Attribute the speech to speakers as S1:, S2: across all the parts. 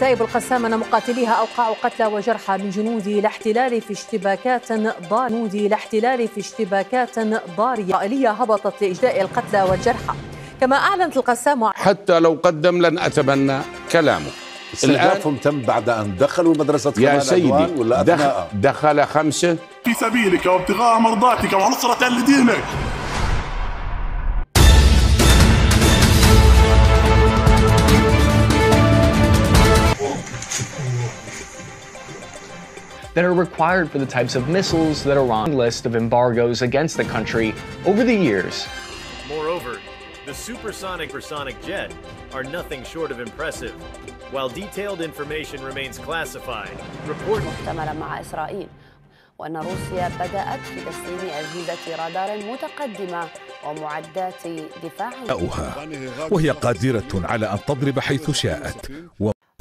S1: كتائب القسام أن مقاتليها أوقعوا قتلى وجرحى من جنود الاحتلال في اشتباكات ضارية إسرائيلية هبطت لإجلاء القتلى والجرحى. كما أعلنت القسام
S2: حتى لو قدم لن أتبنى كلامه.
S3: استهدافهم تم بعد أن دخلوا مدرسة
S2: يا سيدي
S3: ولا
S2: دخل 5
S4: في سبيلك وابتغاء مرضاتك ونصرة لدينك.
S5: that are required for the types of missiles that are on the list of embargoes against the country over the years.
S6: Moreover, the supersonic jet are nothing short of impressive. While detailed information remains classified,
S7: محتملا مع إسرائيل وأن روسيا بدأت في تسليم أجهزة رادار متقدمة ومعدات دفاع
S8: وهي قادرة على أن تضرب حيث شاءت.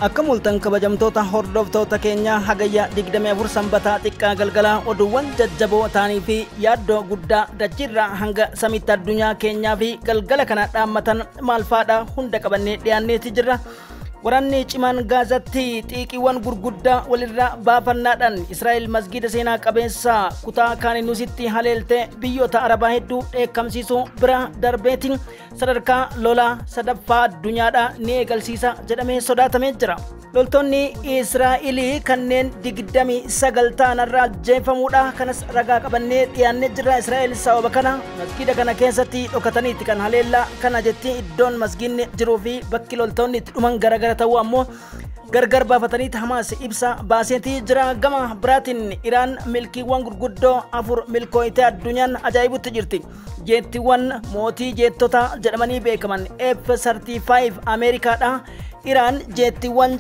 S9: Akka mul'atan kabajamtoota hordoftoota keenya hagayya 24 sanbataa xiqqaa galgala oduuwwan jajjaboo ta'anii fi yaaddoo guddaa dachirraa hanga samiitti addunyaa keenyaa fi galgala kana dhaammatan maal faadha hunda qabannee dhiyaanneeti jirra. Waraanni cimaan Gaazatti xiiqiiwwan gurguddaa walirraa baafannaadhaan Israa'el masgiida seenaa qabeessa kutaa Kaanusitti haleelte biyyoota Arabaa hedduu dheekkamsiisuu bira darbeetiin sadarkaa lolaa sadaffaa addunyaadhaa ni eegalsiisa jedhamee sodaatamee jira. Loltoonni Israa'el kanneen 29 ta'anirraa ajjeefamuudha kanas ragaa qabannee dhiyaannee jirra. Israa'el sababa kana masgiida kana keessatti dhokataniiti kan haleellaa kana jetti iddoon masgiidni jiruu fi bakki loltoonni itti dhuman garagara ta'uu ammoo gargar baafatanii Hamaas ibsa baaseetii jira. Gama biraatiin Iraan milkiiwwan gurguddoo 4 milkooyitee addunyaan ajaa'ibutti jirti. Jeettiiwwan mootii jeettota jedhamanii beekaman F-35 Ameerikaadha. Iraan jeettiiwwan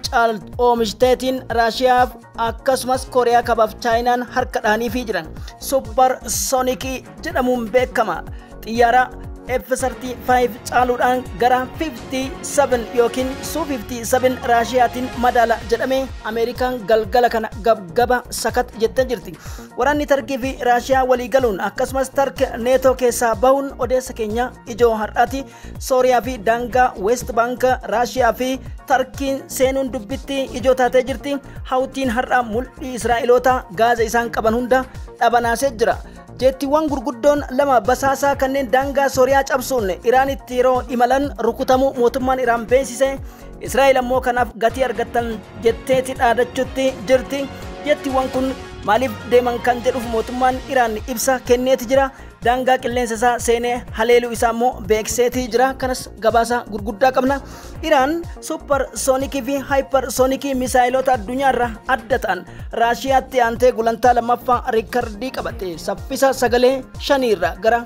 S9: oomishiteetiin Raashiyaaf akkasumas Kooriyaa Kaabaaf Chaayinaan harka dhaanii jiran Supersonic jedhamuun beekama. Xiyyaara F-35 caaluudhaan gara 57 yookiin Su-57 Raashiyaatiin madaala jedhamee Ameerikaan galgala kana gabgaba sakat jettee jirti. Waraanni Tarkii fi Raashiyaa walii galuun akkasumas Tark neetoo keessaa bahuun odeessa keenya ijoo har'aati. Sooriyaa fi daangaa West Bank Raashiyaa fi Tarkiin seenuun dubbitti ijoo taatee jirti. Hawtiin har'a mul'ii Israa'eloota Gaaza isaan qaban hunda dhabanaasee jira. Jeettiiwwan gurguddoon lama basaasaa kanneen daangaa Sooriyaa cabsuun Iraanitti yeroo imalan rukutamuu mootummaan Iraan beeksise. Israa'el ammoo kanaaf gatii argattan jetteeti dhaadachuutti jirti. Jeettiiwwan kun maaliif deeman kan jedhuuf mootummaan Iraan ibsa kenneeti jira. Daangaa qilleensa isaa seenee haleeluu isaa immoo beekseetii jira. Kanas gabaasa gurguddaa qabna. Iraan supersoonikii fi hypersoonikii misaayilota addunyaarra adda ta'an Raashiyaatti aantee gulantaa lammaffaa riikardii qabate saffisa sagalee 5 irraa gara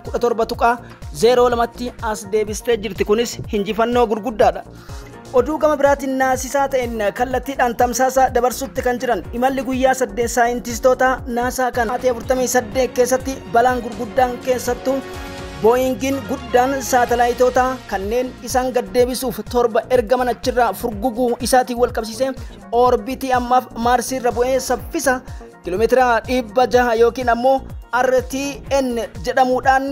S9: 17.02tti as deebistee jirti. Kunis hinjifannoo gurguddaadha. Oduu gama biraatiin naasisaa ta'een kallattiidhaan tamsaasa dabarsuutti kan jiran imalli guyyaa 8 saayintistoota naasaa kan 48 keessatti balaan gurguddaan keessattuu booyingiin guddaan saatalaayitoota kanneen isaan gaddeebisuuf torba ergaman achirraa furguguu isaatiin wal qabsiisee orbitii ammaaf maarsiirra bu'ee saffisa kiiloomeetira 600 yookiin ammoo RTN jedhamuudhaan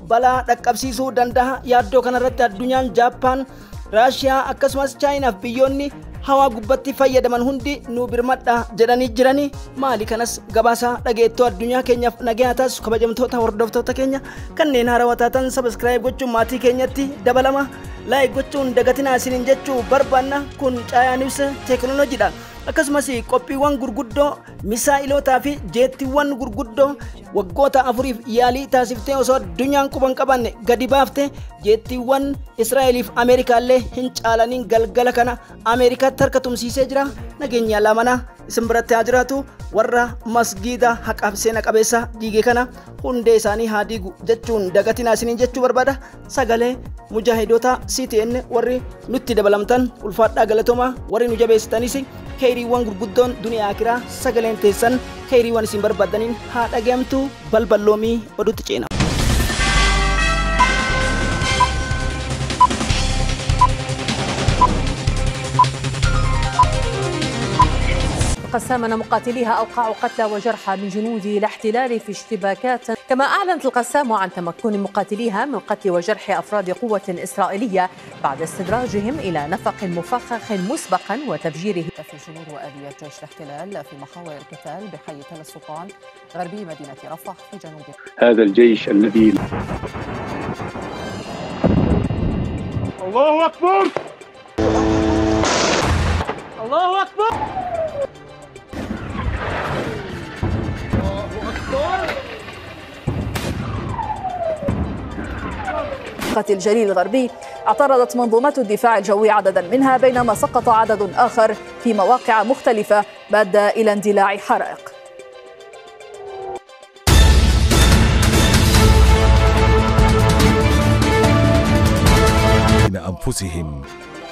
S9: balaa dhaqqabsiisuu danda'a. Yaaddoo kanarratti addunyaan Jaappaan Raashiyaa akkasumas Chaayinaaf biyyoonni hawaa gubbatti fayyadaman hundi nu birmadha jedhanii jirani. Maali kanas gabaasa dhageettoo addunyaa keenyaaf nagaa taasisu kabajamtoota hordoftoota keenya kanneen haarawaa taatan subscribe gochuun maatii keenyatti dabalama. Like gochuun dagatinaa isiniin jechuu barbaanna. Kun Caayaa Niws teekinooloojiidha. Akkasumas qophiiwwan gurguddoo misaa'ilotaa fi jeettiiwwan gurguddoo waggoota 4 yaalii taasiftee osoo addunyaan quban qabanne gadi baafte jeettiiwwan Israa'eliif Ameerikaallee hin caalaniin galgala kana Ameerikaatti harka tumsiisee jira. Nageenya laamana isin biratti haa jiraatu. Warra masgiida haqaaf seena qabeessa diigee kana hundee isaanii haa diigu jechuun dagatinaa isiniin jechuu barbaada. Sagalee mujaahidoota CTN warri nutti dabalamtan ulfaadhaa galatooma. Warri nu jabeessitanis khayriiwwan gurguddoon duniyaa akiraa sagaleen teessan khayriiwwan isin barbaadaniin haa dhaga'amtu. Balballoomii oduutti ceena.
S1: القسام أن مقاتليها أوقعوا قتلى وجرحى من جنود الاحتلال في اشتباكات. كما أعلنت القسام عن تمكن مقاتليها من قتل وجرح أفراد قوة إسرائيلية بعد استدراجهم إلى نفق مفخخ مسبقا وتفجيره.
S10: في جنود وآليات جيش الاحتلال في محاور القتال بحي تل السلطان غربي مدينة رفح في جنوب
S11: هذا الجيش الذي
S4: الله أكبر
S9: الله أكبر.
S10: الجليل الغربي اعترضت منظومات الدفاع الجوي عددا منها، بينما سقط عدد آخر في مواقع مختلفة بادى إلى اندلاع حرائق.
S8: من أنفسهم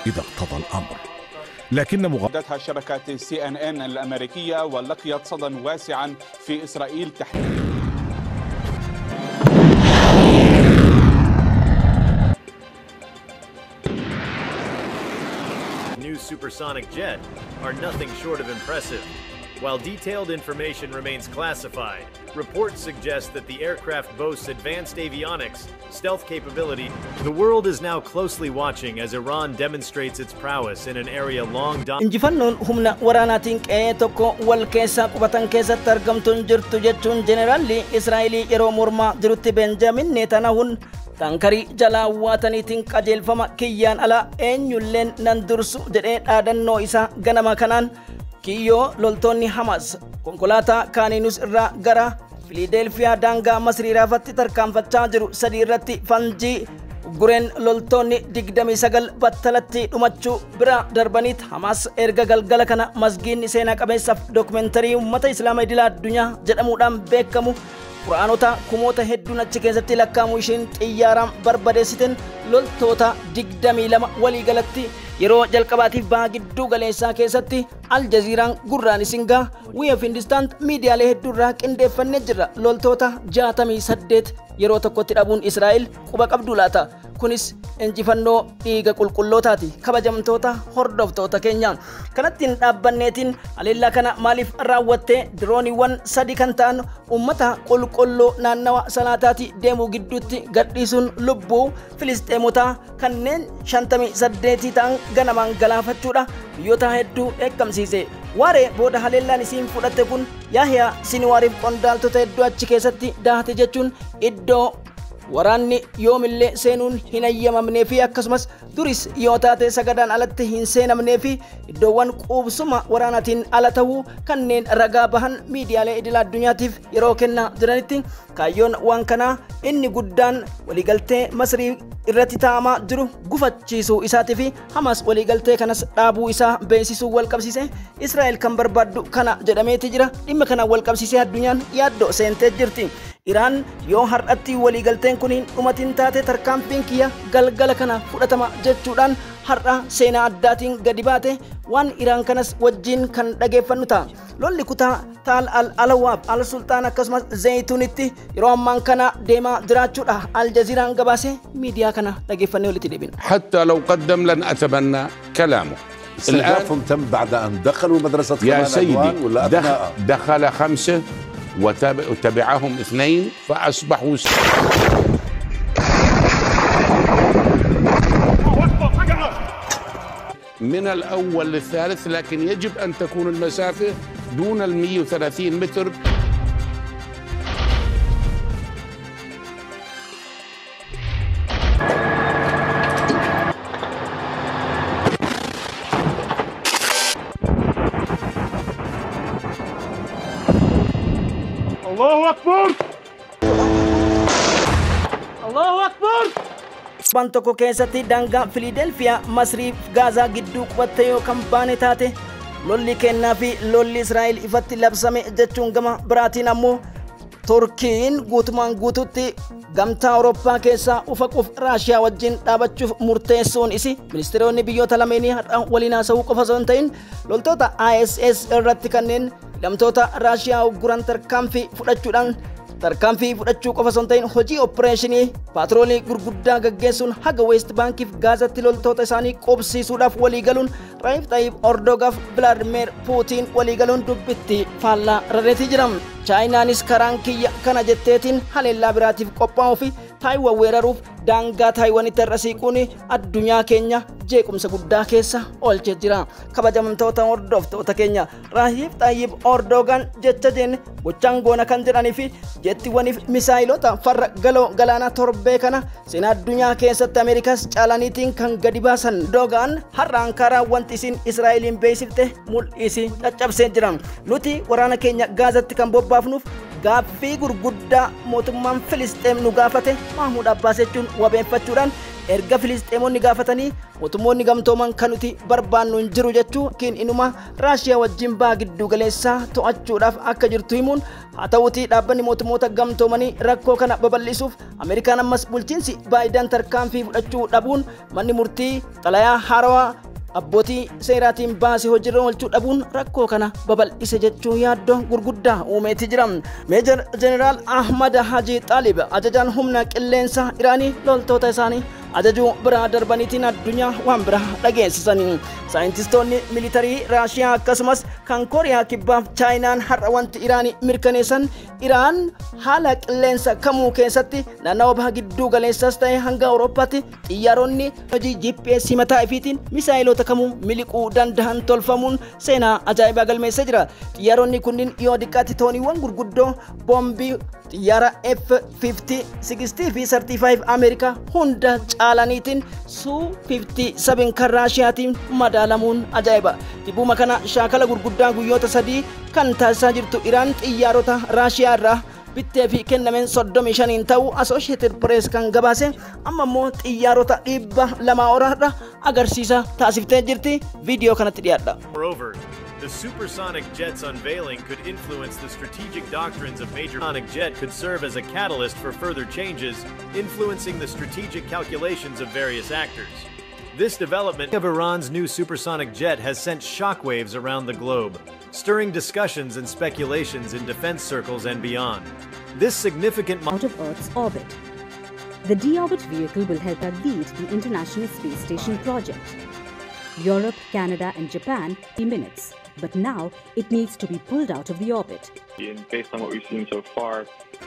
S8: إذا اقتضى الأمر، لكن
S12: غدتها شبكة CNN الأمريكية ولقيت صدى واسعا في إسرائيل تحديدا.
S6: New supersonic jet are nothing short of impressive. While detailed information remains classified, reports suggest that the aircraft boasts advanced avionics, stealth capability. The world is now closely watching as Iran demonstrates its prowess in an area long dominated.
S9: Injifannoon humna waraanaatiin qe'ee tokko wal keessa qubatan keessatti argamtuun jirtu jechuun jeneraalli Israa'elii yeroo mormaa jirutti Benjamin Netanyahuun tankarii jalaa waataniitiin qajeelfama kiyyaan ala eenyulleen nan dursu jedhee dhaadannoo isaa ganama kanaan kiyyoo loltoonni Hamas konkolaataa kaaniinus irraa gara Filadelfiyaa daangaa Masrii raafatti tarkaanfachaa jiru sadii irratti fanjii gureen loltoonni 29 battalatti dhumachuu bira darbaniit Hamas erga galgala kana masgiinni seenaa qabeessaaf dookumentarii uummata Islaamaa idil addunyaa jedhamuudhaan beekamu Quraanota kumoota hedduun achi keessatti lakkaa'amu isheen xiyyaaraan barbadeessiten loltoota 22 walii galatti yeroo jalqabaatiif baha gidduu galeessaa keessatti Aljaziiraan gurraan isingaa We of Hindustan miidiyaalee hedduurraa qindeeffannee jirra. Loltoota 68 yeroo tokkotti dhabuun Israa'el quba qabdu laata. Kunis injifannoo dhiiga qulqullootaati. Kabajamtoota hordoftoota keenya kanattiin dhaabbanneetiin haleellaa kana maaliif raawwattee dirooniiwwan 3 kan ta'an ummata qulqulloo naannawa salaataati deemuu gidduutti gadhiisuun lubbuu Filisxeemotaa kanneen 58 ta'an ganamaan galaafachuudha biyyoota hedduu eegamsiise. Waaree booda haleellaan isiin fudhatte kun Yahyaa Sinwaariif qondaaltota hedduu achi keessatti daahate jechuun iddoo waraanni yoomillee seenuun hin ayyamamnee fi akkasumas duris yoo taate sagadaan alatti hin seenamnee fi iddoowwan quubsuma waraanaatiin ala ta'uu kanneen ragaa bahan miidiyaalee idil addunyaatiif yeroo kennaa jiranitti kaayyoon waan kanaa inni guddaan waliigaltee Masrii irratti taa'amaa jiru gufachiisuu isaatii fi Hamas waliigaltee kanas dhaabuu isaa beeksisuu wal qabsiise Israa'el kan barbaaddu kana jedhameeti jira. Dhimma kana wal qabsiisee addunyaan yaaddoo seentee jirti. Iraan yoo hardhatti waliigalteen kun hin dhumatin taate tarkaanfiin kiyya galgala kana fudhatama jechuudhaan har'a seenaa addaatiin gadi baate waan Iraan kanas wajjin kan dhageeffannu ta'a. Lolli kutaa Taal al-Alawaab al-Sultaan akkasumas Zaytuunitti yeroo ammaan kana deemaa jiraachuudha. Aljaziiraan gabaasee miidiyaa kana dhageeffannee walitti deebina.
S2: حتى لو قدم لن أتبنى كلامه.
S3: استهدافهم تم بعد أن دخلوا مدرسة
S2: يا سيدي
S3: ولا
S2: دخل 5 وتبعهم 2 فأصبحوا من الأول للثالث، لكن يجب أن تكون المسافة دون 130 متر.
S4: الله أكبر
S9: الله أكبر. Bantoko keessatti daangaa Filadelfiyaa Masrii Gaazaa gidduu qubatte yoo kan baane taate lolli kennaa fi lolli Israa'el ifatti labsame jechuun gama biraatiin ammoo Turkiin guutumaan guututti gamtaa Awurooppaa keessaa ufaquuf Raashiyaa wajjin dhaabachuuf murteessuun isi ministeeronni biyyoota lameenii har'a waliin haasa'uu qofa osoo hin ta'in loltoota ISIS irratti kanneen hidhamtoota Raashiyaa ugguran tarkaanfii fudhachuudhaan tarkaanfii fudhachuu qofa osoo hin ta'in hojii opereeshinii paatroolii gurguddaa gaggeessuun haga West Bankiif Gaazatti loltoota isaanii qubsiisuudhaaf walii galuun Raif Tayyip Erdogaaf Vladimir Putin walii galuun dubbitti faallaa rarreetii jira. Chaayinaanis karaan kiyya kana jetteetiin haleellaa biraatiif qophaa'uu fi Taayiwaan weeraruuf daangaa Taayiwaanitti irra siiquun addunyaa keenya jeequmsa guddaa keessa oolchee jira. Kabajamtoota hordoftoota keenya Raif Tayyip Erdogan jecha jeen gochaan goona kan jedhanii fi jettiiwwaniif misaayilota farra galoo galaanaa torbee kana seenaa addunyaa keessatti Ameerikaas caalaniitiin kan gadi baasan Erdogan har'a Ankaraa wanti isin Israa'eliin beeksifte mul'isi caccabsee jira. Nuti waraana keenya Gaazatti kan bobbaafnuuf gaaffii gurguddaa mootummaan Filisxeem nu gaafate Mahmud Abbaas jechuun wabeeffachuudhaan erga Filisxeemonni gaafatanii mootummoonni gamtooman kan nuti barbaannu hin jiru jechuun inuma Raashiyaa wajjin baa giddu galeessaa to'achuudhaaf akka jirtu himuun haa ta'uutii dhaabbanni mootummoota gamtoomanii rakkoo kana babal'isuuf Ameerikaan ammas bulchiinsi Baayiden tarkaanfii fudhachuu dhabuun manni murtii xalayaa haarawaa abbootii seeraatiin baasee hojiirra oolchuu dhabuun rakkoo kana babal'ise jechuun yaaddoo gurguddaa uumeeti jira. Meejor Jeneraal Ahmad Haji Xaalib ajajaan humna qilleensa Iraanii loltoota isaanii ajajuu biraa darbaniitiin addunyaa waan biraa dhageessisanii. Saayintistoonni militarii Raashiyaa akkasumas kan Kooriyaa kibbaaf Chaayinaan har'a wanti Iraanii mirkaneessan Iraan haala qilleensa kamuu keessatti naannawa baha gidduu galeessas ta'e hanga Awurooppaatti xiyyaaronni hojii GPS mataa ifiitiin misaayilota kamuu miliquu danda'an tolfamuun seenaa ajaa'ibaa galmeessee jira. Xiyyaaronni kunniin yoo xiqqaatti tooniiwwan gurguddoo boombii xiyyaara F-50, 60 fi 35 Ameerikaa hunda caalaniitiin Su-57 kan Raashiyaatiin madaalamuun ajaa'iba. Dhibbuma kana shaakala gurguddaa guyyoota 3 kan taasisaa jirtu Iraan xiyyaarota Raashiyaa irraa bittee fi kennameen 35 ta'uu Associated Press kan gabaase amma immoo xiyyaarota 200 oraadha agarsiisa taasiftee jirti. Viidiyoo kanatti dhiyaadha.
S6: The supersonic jet's unveiling could influence the strategic doctrines of major sonic jet could serve as a catalyst for further changes, influencing the strategic calculations of various actors. This development of Iran's new supersonic jet has sent shockwaves around the globe, stirring discussions and speculations in defense circles and beyond. This significant
S13: out of Earth's orbit. The deorbit vehicle will help us lead the International Space Station project. Europe, Canada and Japan in minutes. But now it needs to be pulled out of the orbit.
S14: And based on what we've seen so far,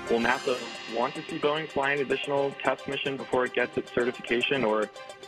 S14: will NASA want to see Boeing fly an additional test mission before it gets its certification, or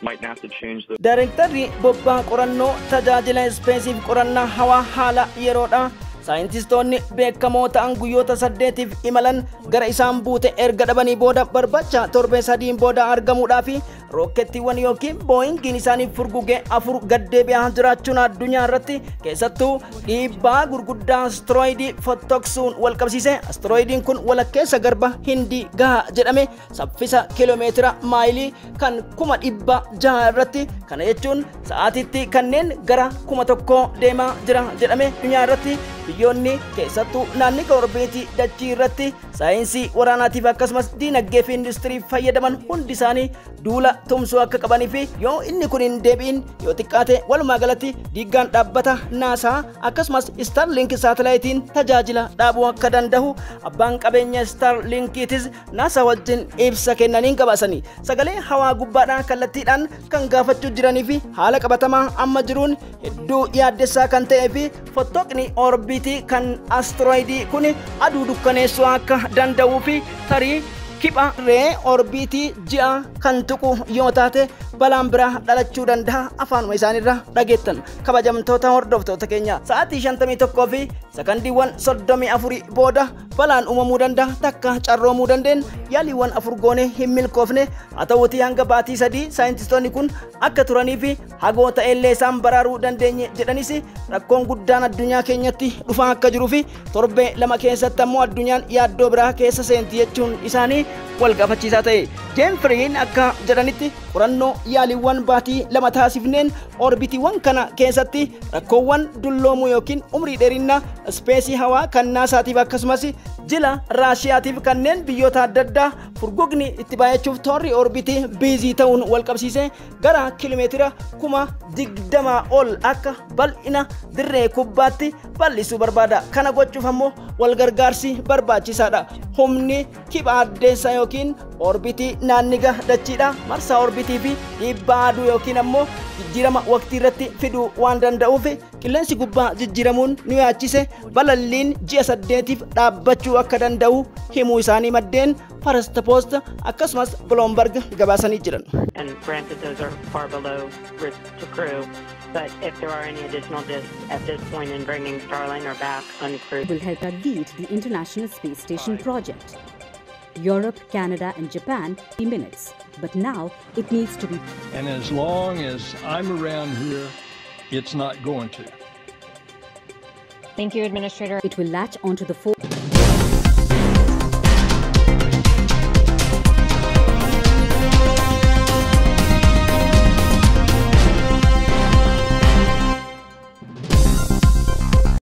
S14: might NASA change the...
S9: Directorri Bobbaa Qorannoo tajaajila ispeesiif qorannaa hawaa haala yeroodha. Saayintistoonni beekamoo ta'an guyyoota 8tiif imalan gara isaan buute erga dhabanii booda barbaacha torbee 3 booda argamuudhaaf rookettiiwwan yookiin booyingiin isaanii furgugee 4 gaddeebi'aa jiraachuun addunyaa irratti keessattuu dhiibbaa gurguddaa asteroidii fottoksuun wal qabsiise. Asteroidiin kun walakkeessa garba Hindii gaha jedhame saffisa kiiloomeetira maayilii kan 600 irratti, kana jechuun sa'aatiitti kanneen gara 1000 deemaa jira jedhame addunyaa irratti. Biyyoonni keessattuu naannoo orbiitii dachii irratti saayinsii waraanaatiif akkasumas diinagdee fi industirii fayyadaman hundi isaanii duula tumsuu akka qabanii fi yoo inni kun hin deebiin yoo xiqqaate walumaa galatti diiggaan dhaabbata naasaa akkasumas Starlink saatalaayitiin tajaajila dhaabuu akka danda'u abbaan qabeenya Starlinkiitis naasaa wajjin ibsa kennaniin gabaasanii sagalee hawaa gubbaadhaan kallattiidhaan kan gaafachuu jiranii fi haala qabatamaa amma jiruun hedduu yaaddessaa kan ta'ee fi fottoqni orbiitii kan asteroidii kun aduu dukkaneessuu akka danda'uu fi tarii kibba ree orbiitii ji'a kan tuqu yoo taate balaan biraa dhalachuu danda'a afaanuma isaaniirra dhageettan. Kabajamtoota hordoftoota keenya sa'aatii 51 fi sekondiiwwan 34 booda balaan uumamuu danda'a takka carroomuu dandeen yaaliiwwan 4 goone hin milkoofne haa ta'uutii hanga baatii 3 saayintistoonni kun akka turanii fi hagoo ta'ellee isaan baraaruu dandeenye jedhanis rakkoon guddaan addunyaa keenyatti dhufaa akka jiruu fi torbee 2 keessatti ammoo addunyaan yaaddoo biraa keessa seenti jechuun isaanii wal gaafachiisaa ta'e. Jeenfiriin akka jedhanitti qorannoo yaaliiwwan baatii 2 taasifneen orbitiiwwan kana keessatti rakkoowwan dulloomuu yookiin umrii dheerinna ispeesii hawaa kan naasaatiif akkasumas jila raashiyaatiif kanneen biyyoota adda addaa furgogni itti baayachuuf toorri orbitii biizii ta'uun wal qabsiisee gara kiiloomeetira 20,000 ol akka bal'ina dirree kubbaatti bal'isuu barbaada. Kana gochuuf ammoo wal gargaarsi barbaachisaadha. Humni kibba addeessaa yookiin orbitii naanniga dachiidha. Marsaa orbitii fi dhiibbaa aduu yookiin ammoo jijjiirama waqtii irratti fiduu waan danda'uuf qilleensi gubbaa jijjiiramuun ni yaachise balalliin ji'a 8tiif dhaabbachuu akka danda'u himuu isaanii maddeen First Post akkasumas Bloomberg gabaasanii jiran.
S15: And granted those are far below risk to crew, but if there are any additional disks at this point in bringing Starliner back uncrewed
S13: will help us lead the International Space Station project. Europe, Canada and Japan in minutes, but now it needs to be.
S16: And as long as I'm around here, it's not going to.
S13: Thank you, Administrator. It will latch onto the